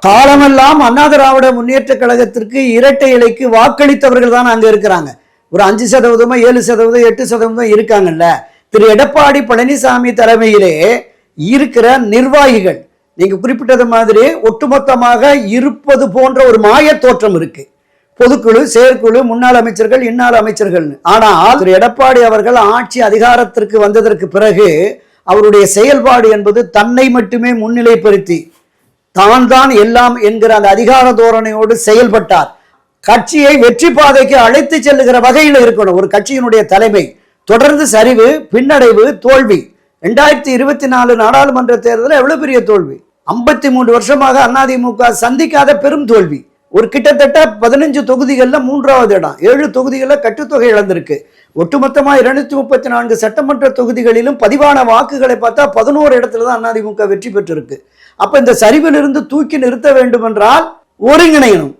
காலமெல்லாம் அண்ணா திராவிட முன்னேற்ற கழகத்திற்கு இரட்டை இலைக்கு வாக்களித்தவர்கள் தான் அங்க இருக்கிறாங்க. ஒரு 5%, 7%, 8% இருக்காங்கல்ல. திரு எடப்பாடி பழனிசாமி தலைமையிலே இருக்கிற நிர்வாகிகள் நீங்க குறிப்பிட்டது மாதிரி ஒட்டுமொத்தமாக இருப்பது போன்ற ஒரு மாய தோற்றம் இருக்கு. பொதுக்குழு, செயற்குழு, முன்னாள் அமைச்சர்கள், இன்னாள் அமைச்சர்கள். ஆனால் திரு எடப்பாடி அவர்கள் ஆட்சி அதிகாரத்திற்கு வந்ததற்கு பிறகு அவருடைய செயல்பாடு என்பது தன்னை மட்டுமே முன்னிலைப்படுத்தி தான் எல்லாம் என்கிற அந்த அதிகார தோரணையோடு செயல்பட்டார். கட்சியை வெற்றி பாதைக்கு அழைத்து செல்லுகிற வகையில் இருக்கணும் ஒரு கட்சியினுடைய தலைமை. தொடர்ந்து சரிவு, பின்னடைவு, தோல்வி. 2024 நாடாளுமன்ற தேர்தலில் எவ்வளவு பெரிய தோல்வி. 53 வருஷமாக அதிமுக சந்திக்காத பெரும் தோல்வி. ஒரு கிட்டத்தட்ட 15 தொகுதிகளில் 3வது இடம், 7 தொகுதிகளில் கட்டுத்தொகை இழந்திருக்கு. ஒட்டுமொத்தமா 234 சட்டமன்ற தொகுதிகளிலும் பதிவான வாக்குகளை பார்த்தா 11 இடத்துல தான் அதிமுக வெற்றி பெற்றிருக்கு. அப்ப இந்த சரிவிலிருந்து தூக்கி நிறுத்த வேண்டும் என்றால் ஒருங்கிணையணும்.